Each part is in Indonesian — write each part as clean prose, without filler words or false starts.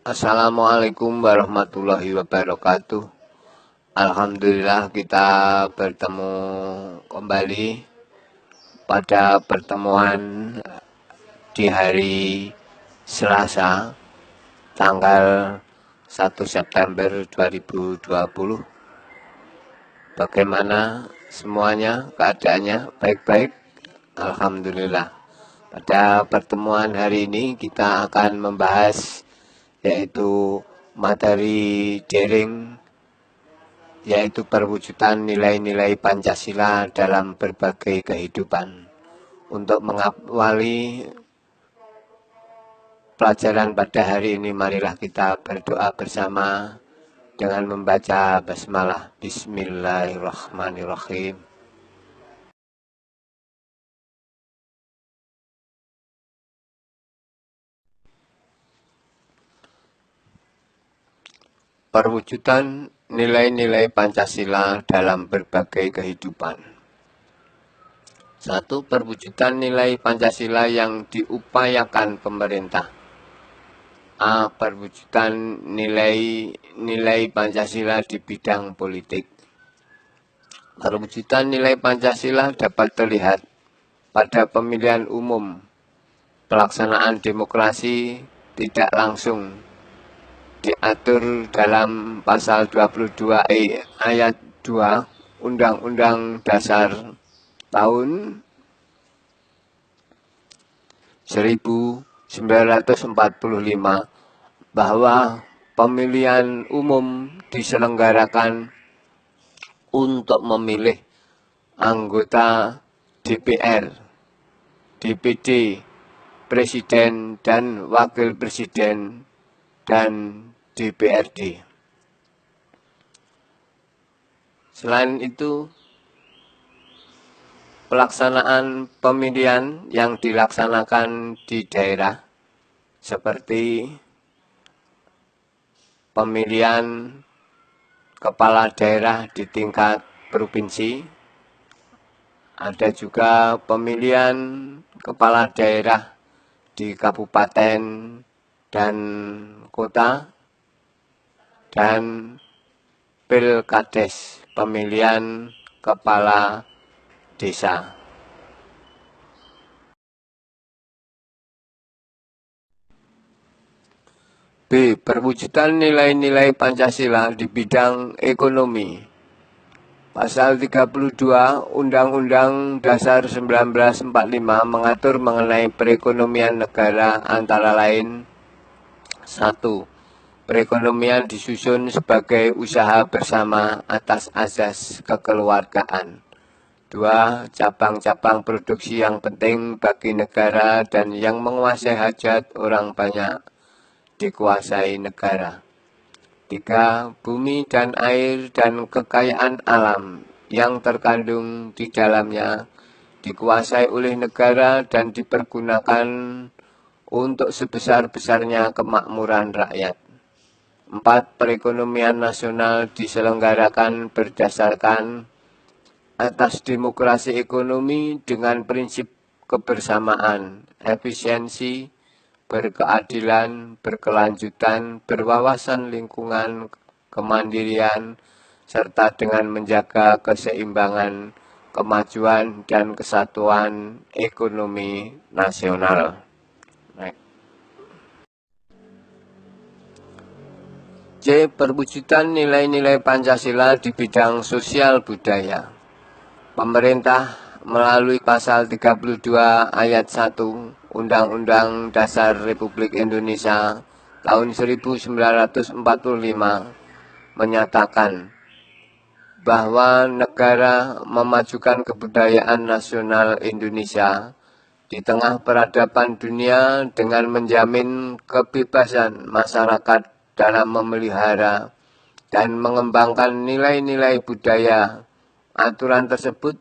Assalamualaikum warahmatullahi wabarakatuh. Alhamdulillah kita bertemu kembali pada pertemuan di hari Selasa tanggal 1 September 2020. Bagaimana semuanya, keadaannya baik-baik? Alhamdulillah. Pada pertemuan hari ini kita akan membahas yaitu materi daring, yaitu perwujudan nilai-nilai Pancasila dalam berbagai kehidupan. Untuk mengawali pelajaran pada hari ini, marilah kita berdoa bersama dengan membaca basmalah. Bismillahirrahmanirrahim. Perwujudan nilai-nilai Pancasila dalam berbagai kehidupan. 1. Perwujudan nilai Pancasila yang diupayakan pemerintah. A. Perwujudan nilai Pancasila di bidang politik. Perwujudan nilai Pancasila dapat terlihat pada pemilihan umum, pelaksanaan demokrasi tidak langsung, diatur dalam pasal 22E ayat 2 Undang-Undang Dasar tahun 1945 bahwa pemilihan umum diselenggarakan untuk memilih anggota DPR, DPD, Presiden dan Wakil Presiden dan DPRD. Selain itu, pelaksanaan pemilihan yang dilaksanakan di daerah seperti pemilihan kepala daerah di tingkat provinsi, ada juga pemilihan kepala daerah di kabupaten dan kota, dan pilkades, pemilihan kepala desa. B. Perwujudan nilai-nilai Pancasila di bidang ekonomi. Pasal 32 Undang-Undang Dasar 1945 mengatur mengenai perekonomian negara, antara lain: 1. Perekonomian disusun sebagai usaha bersama atas asas kekeluargaan. 2. Cabang-cabang produksi yang penting bagi negara dan yang menguasai hajat orang banyak dikuasai negara. 3. Bumi dan air dan kekayaan alam yang terkandung di dalamnya dikuasai oleh negara dan dipergunakan untuk sebesar-besarnya kemakmuran rakyat. 4. Perekonomian nasional diselenggarakan berdasarkan atas demokrasi ekonomi dengan prinsip kebersamaan, efisiensi, berkeadilan, berkelanjutan, berwawasan lingkungan, kemandirian, serta dengan menjaga keseimbangan, kemajuan, dan kesatuan ekonomi nasional. C. Perwujudan nilai-nilai Pancasila di bidang sosial budaya. Pemerintah melalui pasal 32 ayat 1 Undang-Undang Dasar Republik Indonesia tahun 1945 menyatakan bahwa negara memajukan kebudayaan nasional Indonesia di tengah peradaban dunia dengan menjamin kebebasan masyarakat dalam memelihara dan mengembangkan nilai-nilai budaya. Aturan tersebut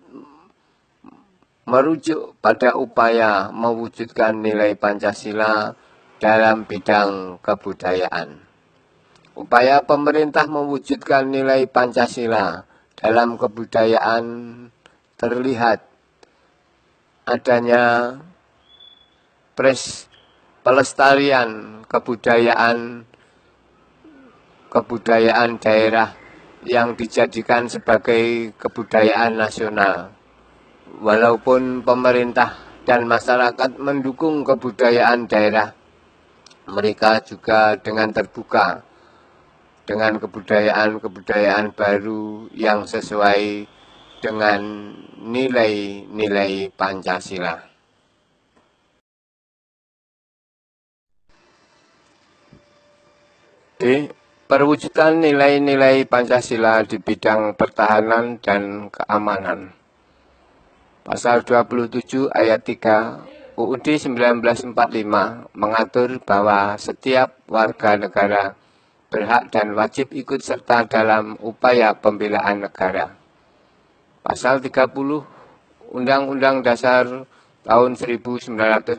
merujuk pada upaya mewujudkan nilai Pancasila dalam bidang kebudayaan. Upaya pemerintah mewujudkan nilai Pancasila dalam kebudayaan terlihat adanya pelestarian kebudayaan kebudayaan daerah yang dijadikan sebagai kebudayaan nasional. Walaupun pemerintah dan masyarakat mendukung kebudayaan daerah, mereka juga dengan terbuka dengan kebudayaan-kebudayaan baru yang sesuai dengan nilai-nilai Pancasila. Perwujudan nilai-nilai Pancasila di bidang pertahanan dan keamanan. Pasal 27 ayat 3 UUD 1945 mengatur bahwa setiap warga negara berhak dan wajib ikut serta dalam upaya pembelaan negara. Pasal 30 Undang-Undang Dasar tahun 1945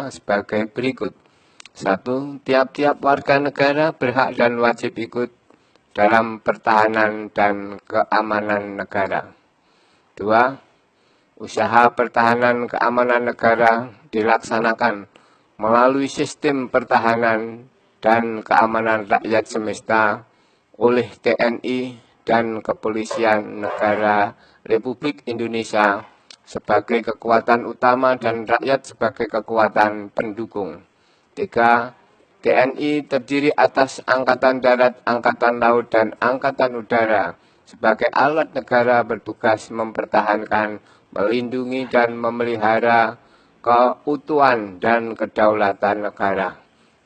sebagai berikut. 1. Tiap-tiap warga negara berhak dan wajib ikut dalam pertahanan dan keamanan negara. 2. Usaha pertahanan keamanan negara dilaksanakan melalui sistem pertahanan dan keamanan rakyat semesta oleh TNI dan Kepolisian Negara Republik Indonesia sebagai kekuatan utama dan rakyat sebagai kekuatan pendukung. 3. TNI terdiri atas Angkatan Darat, Angkatan Laut, dan Angkatan Udara sebagai alat negara bertugas mempertahankan, melindungi, dan memelihara keutuhan dan kedaulatan negara.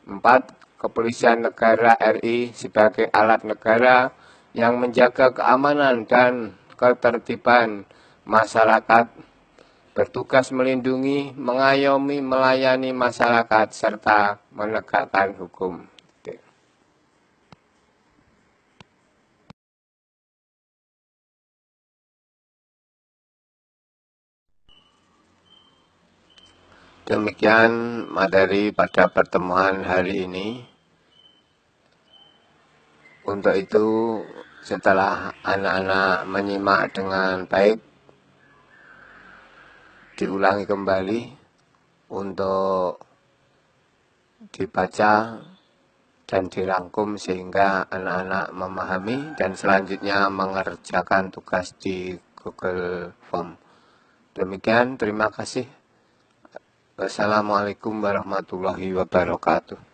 4. Kepolisian Negara RI sebagai alat negara yang menjaga keamanan dan ketertiban masyarakat, bertugas melindungi, mengayomi, melayani masyarakat, serta menegakkan hukum. Demikian materi pada pertemuan hari ini. Untuk itu, setelah anak-anak menyimak dengan baik, diulangi kembali untuk dibaca dan dirangkum sehingga anak-anak memahami dan selanjutnya mengerjakan tugas di Google Form. Demikian, terima kasih. Wassalamualaikum warahmatullahi wabarakatuh.